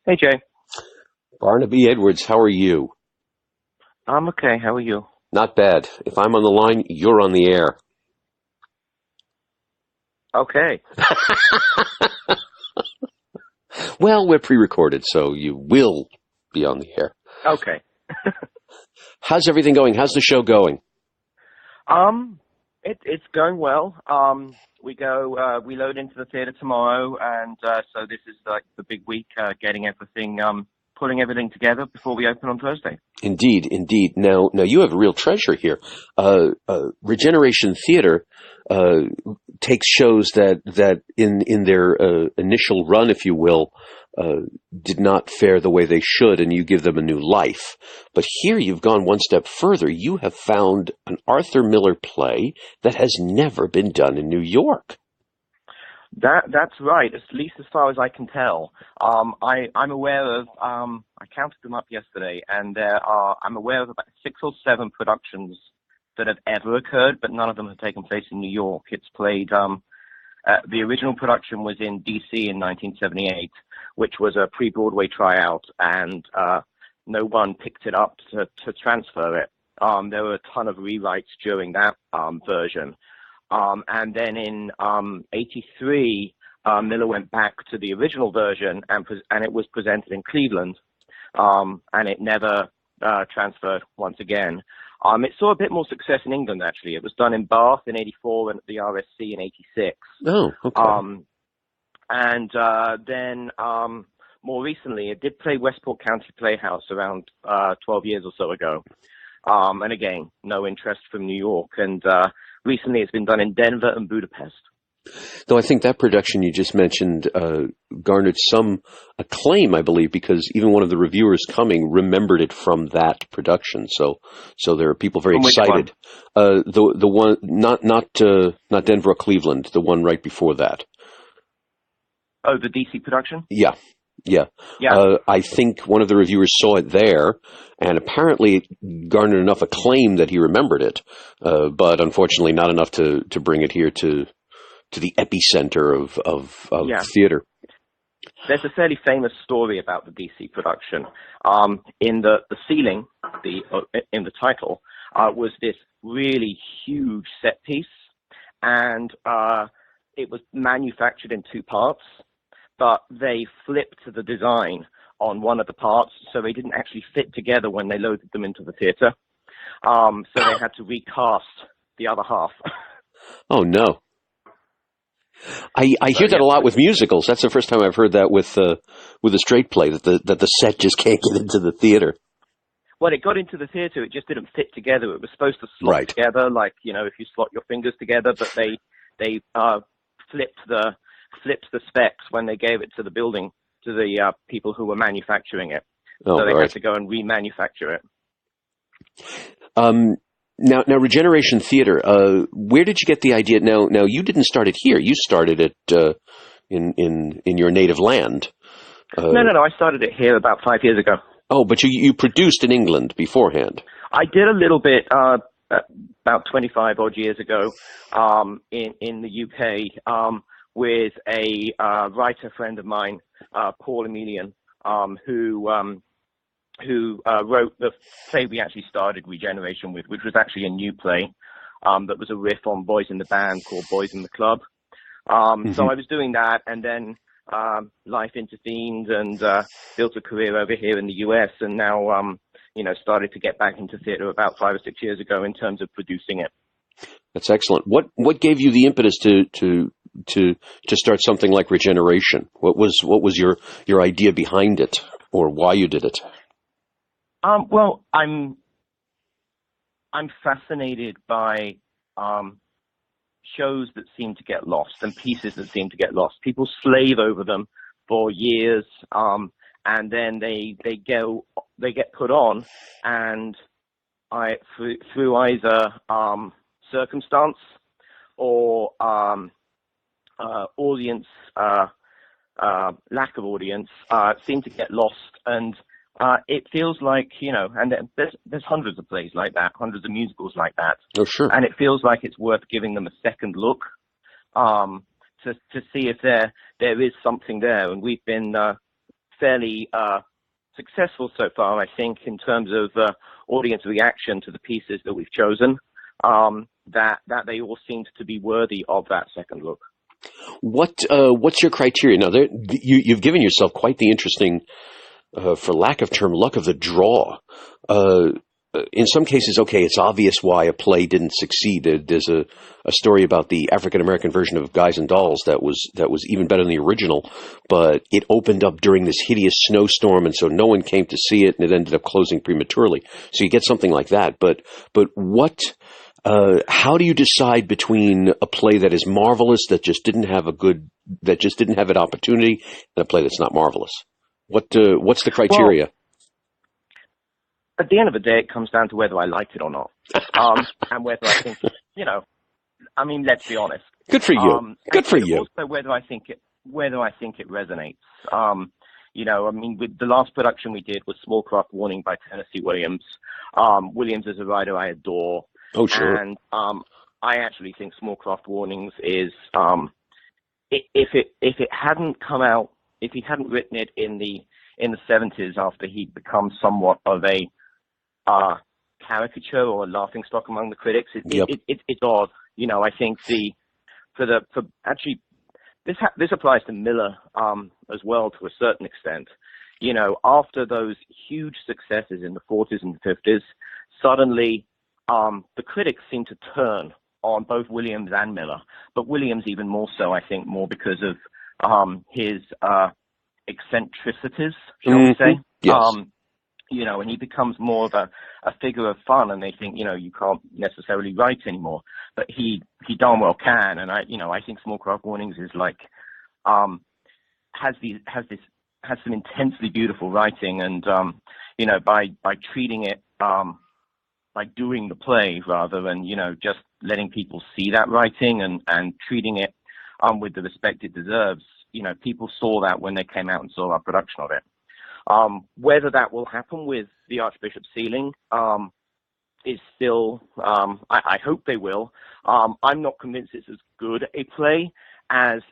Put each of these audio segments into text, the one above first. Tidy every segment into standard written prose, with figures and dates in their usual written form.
Hey, Jay. Barnaby Edwards, how are you? I'm okay. How are you? Not bad. If I'm on the line, you're on the air. Okay. Well, we're pre-recorded, so you will be on the air. Okay. How's everything going? How's the show going? It's going well. We load into the theater tomorrow, and so this is like the big week, getting everything, pulling everything together before we open on Thursday. Indeed, indeed. Now you have a real treasure here. Regeneration Theatre takes shows that in their initial run, if you will, did not fare the way they should, and you give them a new life. But here you've gone one step further. You have found an Arthur Miller play that has never been done in New York. That's right, at least as far as I can tell. I'm aware of, I counted them up yesterday, and I'm aware of about 6 or 7 productions that have ever occurred, but none of them have taken place in New York. It's played, the original production was in D.C. in 1978, which was a pre-Broadway tryout, and no one picked it up to transfer it. There were a ton of rewrites during that version. And then in '83, Miller went back to the original version, and it was presented in Cleveland, and it never transferred once again. It saw a bit more success in England, actually. It was done in Bath in '84 and at the RSC in '86. Oh, okay. And then more recently, it did play Westport County Playhouse around 12 years or so ago. And again, no interest from New York. And recently it's been done in Denver and Budapest. Though I think that production you just mentioned garnered some acclaim, I believe, because even one of the reviewers coming remembered it from that production. So there are people very excited. The one not Denver or Cleveland, the one right before that. Oh, the DC production? Yeah. I think one of the reviewers saw it there, and apparently it garnered enough acclaim that he remembered it, but unfortunately not enough to bring it here to the epicenter of theater. There's a fairly famous story about the DC production. In the ceiling, in the title, was this really huge set piece, and it was manufactured in 2 parts. But they flipped the design on one of the parts, so they didn't actually fit together when they loaded them into the theater. So they had to recast the other half. Oh, no. I hear that a lot with musicals. That's the first time I've heard that with a straight play, that the set just can't get into the theater. Well, it got into the theater, it just didn't fit together. It was supposed to slot together, like, if you slot your fingers together, but they flipped the specs when they gave it to the building, to the people who were manufacturing it. So they had to go and remanufacture it. Now, Regeneration Theatre, where did you get the idea? Now, you didn't start it here. You started it in your native land. No. I started it here about 5 years ago. Oh, but you produced in England beforehand. I did a little bit about 25 odd years ago in the UK. With a writer friend of mine, Paul Emilian, who wrote the play we actually started Regeneration with, which was actually a new play that was a riff on Boys in the Band called Boys in the Club. So I was doing that, and then life intervened and built a career over here in the US, and now started to get back into theater about 5 or 6 years ago in terms of producing it. That's excellent. What gave you the impetus to start something like Regeneration? What was your idea behind it, or why you did it? Well, I'm fascinated by shows that seem to get lost and pieces that seem to get lost. People slave over them for years, and then they get put on, and through either circumstance or audience lack of audience seem to get lost, and it feels like, and there's hundreds of plays like that, hundreds of musicals like that. Oh, sure. And it feels like it's worth giving them a second look to see if there is something there. And we've been fairly successful so far, I think, in terms of audience reaction to the pieces that we've chosen, that they all seemed to be worthy of that second look. What's your criteria? Now, you've given yourself quite the interesting, for lack of term, luck of the draw. In some cases, okay, it's obvious why a play didn't succeed. There's a story about the African-American version of Guys and Dolls that was even better than the original, but it opened up during this hideous snowstorm, and so no one came to see it, and it ended up closing prematurely. So you get something like that. But how do you decide between a play that is marvelous, that just didn't have an opportunity, and a play that's not marvelous? What's the criteria? Well, at the end of the day, it comes down to whether I liked it or not, and whether I think, I mean, let's be honest. Good for you. Good for you. Also, whether I think it resonates. I mean, with the last production we did was Small Craft Warning by Tennessee Williams. Williams is a writer I adore. Oh, sure. And I actually think Small Craft Warnings is, if it hadn't come out, if he hadn't written it in the 70s after he'd become somewhat of a caricature or a laughingstock among the critics, it's odd. I think this applies to Miller as well to a certain extent. After those huge successes in the 40s and 50s, suddenly the critics seem to turn on both Williams and Miller, but Williams even more so, I think, more because of his eccentricities, shall we say? Yes. And he becomes more of a figure of fun, and they think, you can't necessarily write anymore, but he darn well can. And I think Small Craft Warnings is like, has some intensely beautiful writing, and by treating it, by doing the play rather than, just letting people see that writing and treating it with the respect it deserves. People saw that when they came out and saw our production of it. Whether that will happen with the Archbishop ceiling is still, I hope they will. I'm not convinced it's as good a play as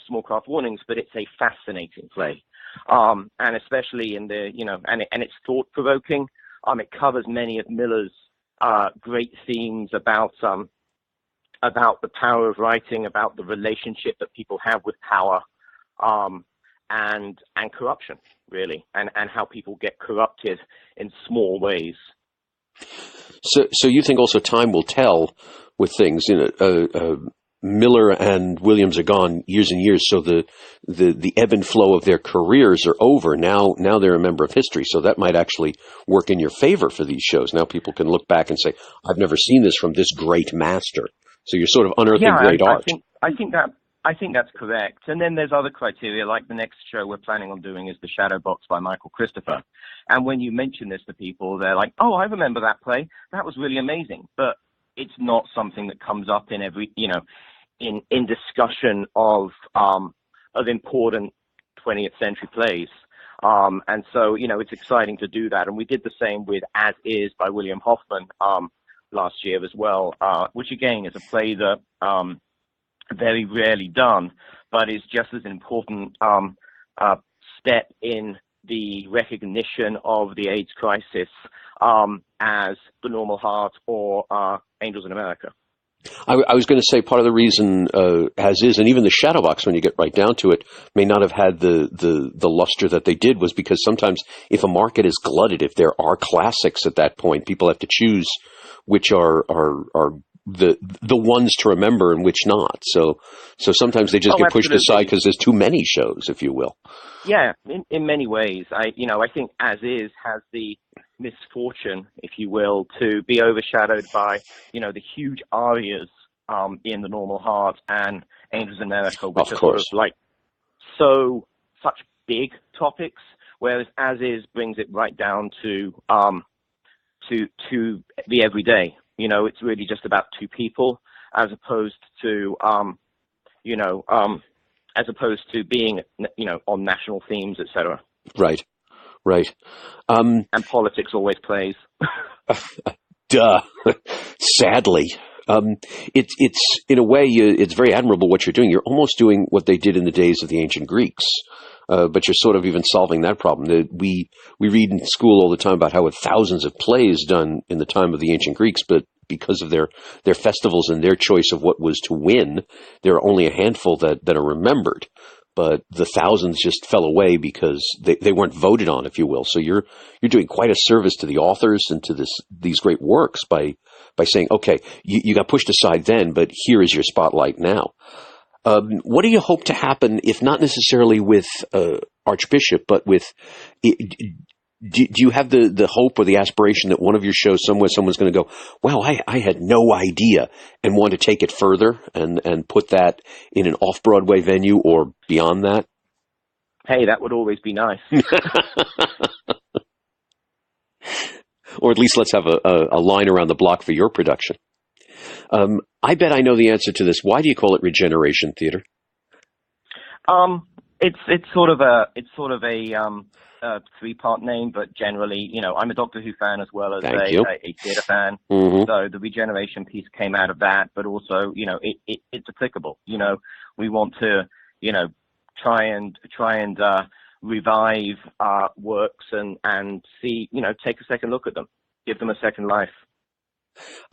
Small Craft Warnings, but it's a fascinating play. And especially in the, and it's thought-provoking. It covers many of Miller's great themes about the power of writing, about the relationship that people have with power, and corruption, really, and how people get corrupted in small ways. So you think also time will tell with things. Miller and Williams are gone years and years, so the ebb and flow of their careers are over. Now they're a member of history, so that might actually work in your favor for these shows. Now people can look back and say, I've never seen this from this great master. So you're sort of unearthing great art. I think that's correct. And then there's other criteria, like the next show we're planning on doing is The Shadow Box by Michael Christopher. And when you mention this to people, they're like, oh, I remember that play. That was really amazing. But it's not something that comes up in every, in discussion of important 20th century plays. And so, it's exciting to do that. And we did the same with As Is by William Hoffman last year as well, which again is a play that very rarely done, but is just as an important step in the recognition of the AIDS crisis as The Normal Heart or Angels in America. I was going to say part of the reason As Is, and even The Shadow Box, when you get right down to it, may not have had the luster that they did, was because sometimes if a market is glutted, if there are classics at that point, people have to choose which are the ones to remember and which not. So sometimes they just get pushed aside because there's too many shows, if you will. Yeah, in many ways. I think As Is has the misfortune, if you will, to be overshadowed by, the huge arias in The Normal Heart and Angels in America, which are sort of like such big topics, whereas As Is brings it right down to the everyday. It's really just about two people, as opposed to being, on national themes, etc. Right. And politics always plays. Duh. Sadly. It's in a way, it's very admirable what you're doing. You're almost doing what they did in the days of the ancient Greeks. but you're sort of even solving that problem. We read in school all the time about how thousands of plays done in the time of the ancient Greeks, but because of their festivals and their choice of what was to win, there are only a handful that are remembered. But the thousands just fell away because they weren't voted on, if you will. So you're doing quite a service to the authors and to these great works by saying, okay, you got pushed aside then, but here is your spotlight now. What do you hope to happen, if not necessarily with Archbishop, but with? Do you have the hope or the aspiration that one of your shows somewhere someone's going to go, wow, I had no idea, and want to take it further and put that in an off-Broadway venue or beyond that? Hey, that would always be nice. Or at least let's have a line around the block for your production. I bet I know the answer to this. Why do you call it Regeneration Theatre? It's sort of a three-part name, but generally, I'm a Doctor Who fan as well as a theatre fan. Mm-hmm. So the Regeneration piece came out of that, but also, it's applicable. We want to, try and revive works and see, take a second look at them, give them a second life,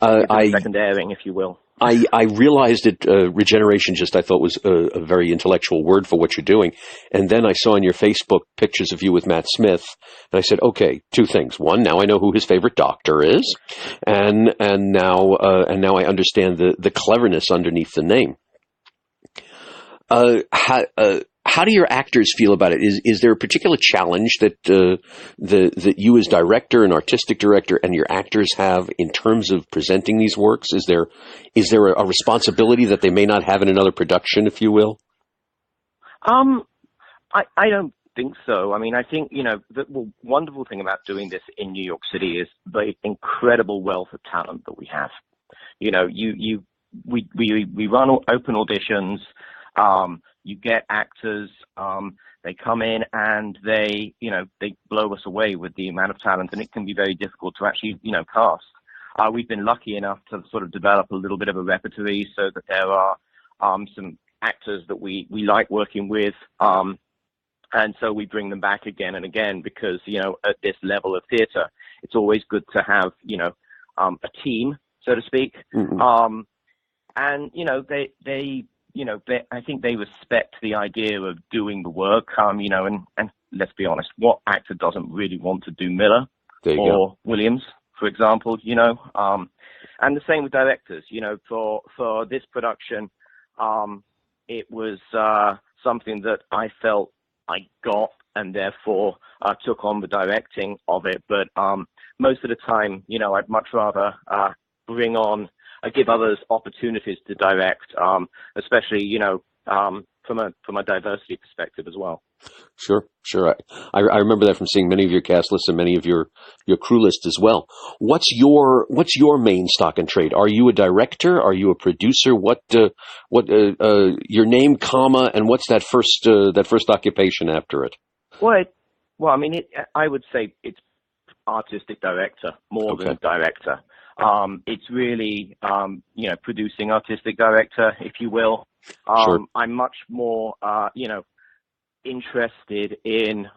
a second airing, if you will. I realized that regeneration I thought was a very intellectual word for what you're doing. And then I saw on your Facebook pictures of you with Matt Smith, and I said, okay, two things. One, now I know who his favorite doctor is, and now I understand the cleverness underneath the name. How do your actors feel about it? Is there a particular challenge that that you as director and artistic director and your actors have in terms of presenting these works? Is there a responsibility that they may not have in another production, if you will? I don't think so. I mean, I think, the wonderful thing about doing this in New York City is the incredible wealth of talent that we have. We run open auditions. You get actors, they come in and they blow us away with the amount of talent, and it can be very difficult to actually, cast. We've been lucky enough to sort of develop a little bit of a repertory so that there are some actors that we like working with, and so we bring them back again and again because, at this level of theatre, it's always good to have, a team, so to speak. Mm-hmm. And, I think they respect the idea of doing the work, and let's be honest, what actor doesn't really want to do Miller or Williams, for example, and the same with directors, for this production, it was something that I felt I got and therefore took on the directing of it. But most of the time, I'd much rather give others opportunities to direct, especially, from a diversity perspective as well. Sure. I remember that from seeing many of your cast lists and many of your crew lists as well. What's your main stock and trade? Are you a director? Are you a producer? What your name, comma, and what's that first occupation after it? Well, I mean, I would say it's artistic director more than director. It's really, producing artistic director, if you will. Sure. I'm much more, interested in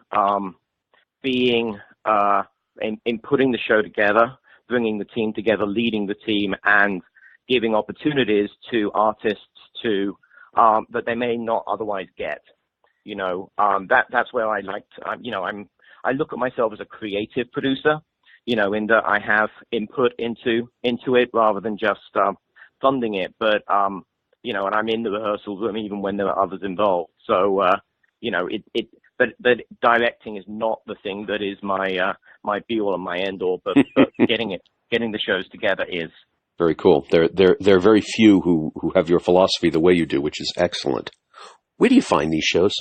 being in putting the show together, bringing the team together, leading the team, and giving opportunities to artists to that they may not otherwise get. That's where I like to, I look at myself as a creative producer. In that I have input into it rather than just funding it. But and I'm in the rehearsal room even when there are others involved. So but directing is not the thing that is my be all and my end all. But getting the shows together is very cool. There are very few who have your philosophy the way you do, which is excellent. Where do you find these shows?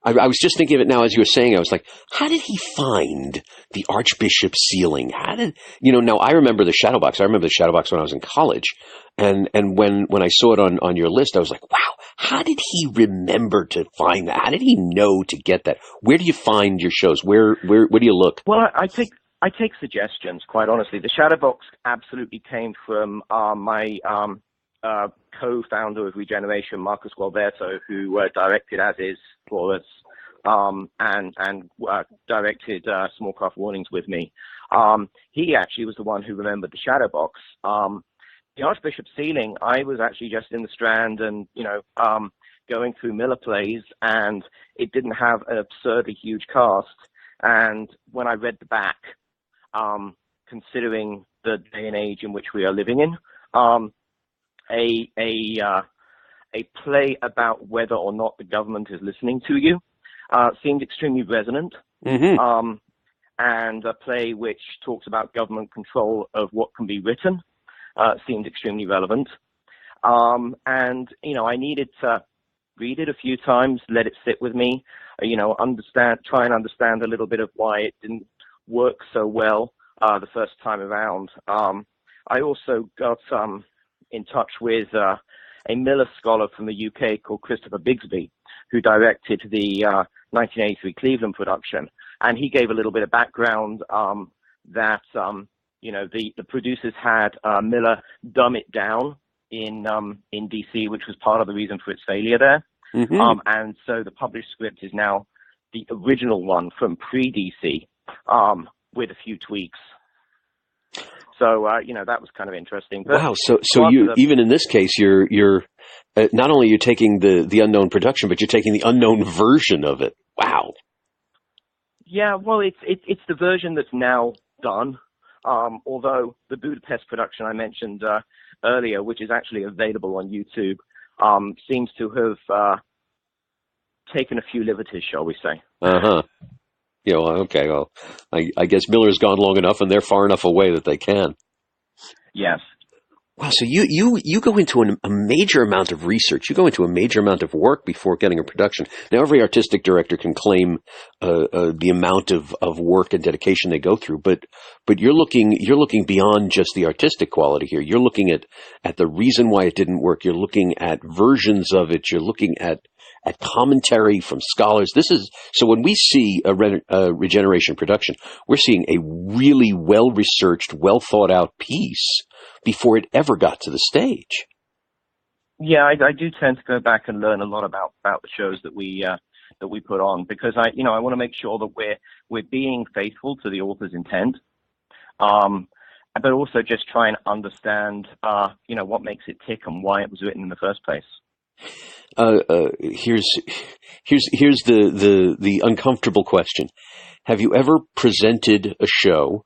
I was just thinking of it now as you were saying. I was like, how did he find the Archbishop ceiling? Now I remember the Shadowbox. I remember the Shadowbox when I was in college. And when I saw it on your list, I was like, wow, how did he remember to find that? How did he know to get that? Where do you find your shows? Where do you look? Well, I take suggestions, quite honestly. The Shadowbox absolutely came from my co-founder of Regeneration, Marcus Gualberto, who directed As Is for us and directed Small Craft Warnings with me. He actually was the one who remembered the shadow box. The Archbishop ceiling, I was actually just in the Strand and, going through Miller plays, and it didn't have an absurdly huge cast. And when I read the back, considering the day and age in which we are living in, a play about whether or not the government is listening to you seemed extremely resonant. Mm-hmm. And a play which talks about government control of what can be written seemed extremely relevant. And, I needed to read it a few times, let it sit with me, try and understand a little bit of why it didn't work so well the first time around. I also got in touch with a Miller scholar from the UK called Christopher Bigsby, who directed the 1983 Cleveland production. And he gave a little bit of background that, the producers had Miller dumb it down in DC, which was part of the reason for its failure there. Mm-hmm. And so the published script is now the original one from pre-DC with a few tweaks. So, that was kind of interesting. But wow. So you, even in this case, you're not only you're taking the unknown production, but you're taking the unknown version of it. Wow. Yeah, well, it's the version that's now done. Although the Budapest production I mentioned earlier, which is actually available on YouTube, seems to have taken a few liberties, shall we say. Uh-huh. Okay. Well, I guess Miller's gone long enough, and they're far enough away that they can. Yes. Wow. So you go into a major amount of research. You go into a major amount of work before getting a production. Now, every artistic director can claim the amount of work and dedication they go through, but you're looking beyond just the artistic quality here. You're looking at the reason why it didn't work. You're looking at versions of it. You're looking at commentary from scholars. So when we see a Regeneration production, we're seeing a really well-researched, well-thought-out piece before it ever got to the stage. Yeah, I do tend to go back and learn a lot about the shows that we put on, because I want to make sure that we're being faithful to the author's intent, but also just try and understand what makes it tick and why it was written in the first place. Here's the uncomfortable question. Have you ever presented a show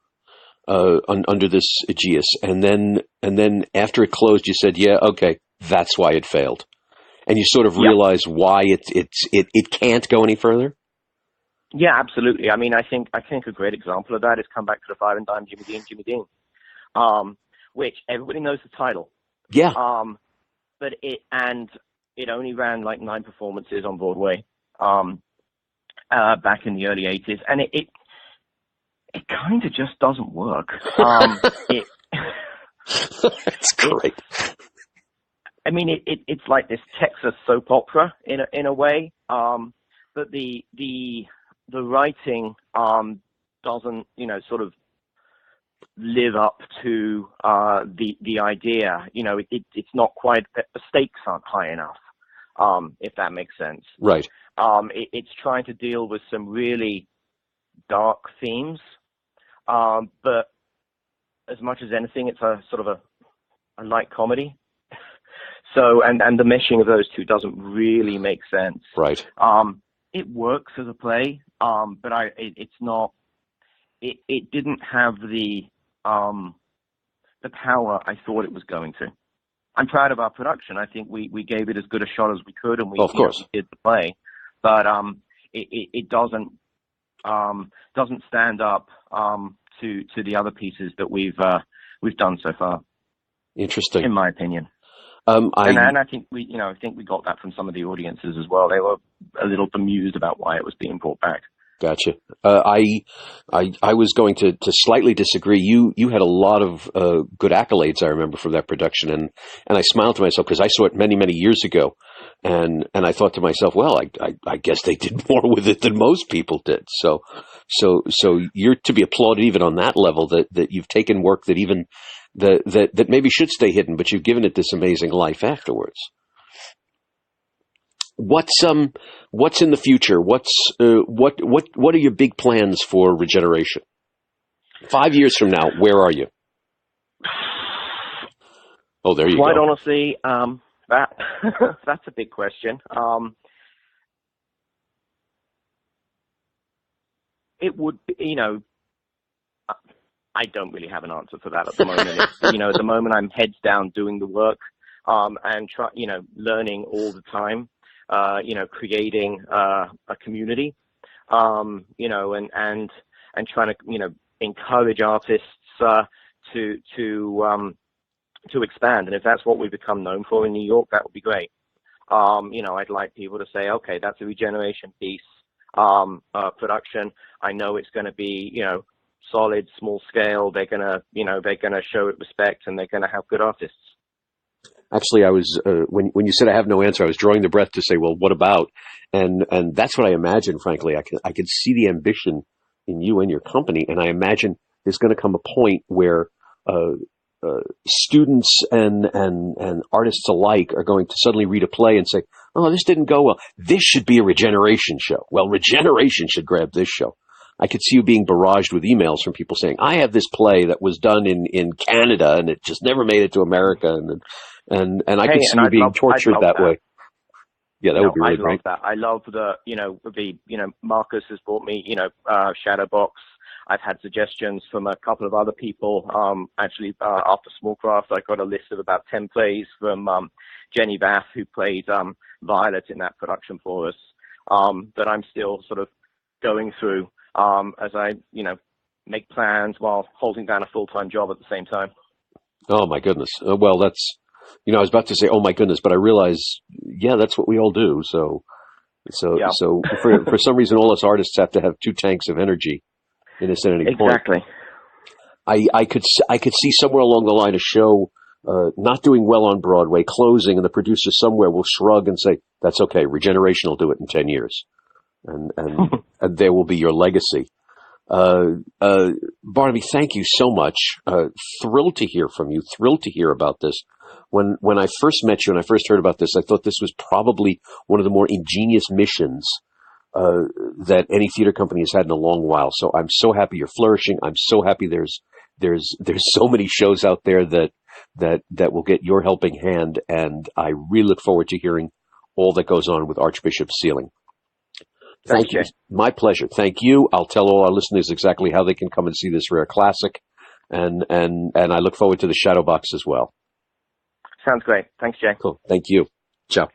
under this aegis, and then after it closed, you said, "Yeah, okay, that's why it failed," and you sort of realized why it can't go any further? Yeah, absolutely. I mean, I think a great example of that is Come Back to the Five and Dime Jimmy Dean, which everybody knows the title. Yeah. But it only ran like 9 performances on Broadway back in the early 80s, and it kind of just doesn't work. That's great. I mean, it's like this Texas soap opera in a way, but the writing doesn't sort of live up to the idea. It's not quite, the stakes aren't high enough. If that makes sense. Right. It's trying to deal with some really dark themes, but as much as anything, it's a sort of a light comedy. So, and the meshing of those two doesn't really make sense. Right. It works as a play, but it's not. It didn't have the power I thought it was going to. I'm proud of our production. I think we gave it as good a shot as we could, and we did the play. But it doesn't stand up to the other pieces that we've done so far. Interesting, in my opinion. And I think we got that from some of the audiences as well. They were a little bemused about why it was being brought back. Gotcha. I was going to slightly disagree. You had a lot of good accolades, I remember, from that production, and I smiled to myself because I saw it many, many years ago, and I thought to myself, well, I guess they did more with it than most people did. So you're to be applauded even on that level, that you've taken work that even that maybe should stay hidden, but you've given it this amazing life afterwards. what's in the future? What are your big plans for Regeneration? 5 years from now, where are you? Oh, there you go. Quite honestly, that that's a big question. It would be, I don't really have an answer for that at the moment. It's, at the moment I'm heads down doing the work, and learning all the time, creating a community, and trying to, encourage artists to expand. And if that's what we become known for in New York, that would be great. I'd like people to say, okay, that's a Regeneration piece, production. I know it's going to be, solid, small scale. They're gonna show it respect, and they're gonna have good artists. Actually, I was when you said I have no answer, I was drawing the breath to say, well, what about? And that's what I imagine. Frankly, I can see the ambition in you and your company, and I imagine there's going to come a point where students and artists alike are going to suddenly read a play and say, oh, this didn't go well. This should be a Regeneration show. Well, Regeneration should grab this show. I could see you being barraged with emails from people saying, I have this play that was done in Canada and it just never made it to America. And I could see you being tortured that way. Yeah, that would be really great. I love that. Marcus has brought me, Shadowbox. I've had suggestions from a couple of other people. After Smallcraft, I got a list of about 10 plays from Jenny Bath, who played Violet in that production for us, that I'm still sort of going through as I, make plans while holding down a full-time job at the same time. Oh, my goodness. Well, that's, I was about to say, oh, my goodness, but I realize, yeah, that's what we all do. So for some reason, all us artists have to have 2 tanks of energy in this at any point. Exactly. I could see somewhere along the line a show not doing well on Broadway, closing, and the producer somewhere will shrug and say, that's okay, Regeneration will do it in 10 years. And there will be your legacy. Barnaby, thank you so much. Thrilled to hear from you. Thrilled to hear about this. When I first met you and I first heard about this, I thought this was probably one of the more ingenious missions that any theater company has had in a long while. So I'm so happy you're flourishing. I'm so happy there's so many shows out there that will get your helping hand, and I really look forward to hearing all that goes on with Archbishop's Ceiling. Thank you. My pleasure. Thank you. I'll tell all our listeners exactly how they can come and see this rare classic, and I look forward to the Shadowbox as well. Sounds great. Thanks, Jay. Cool. Thank you. Ciao.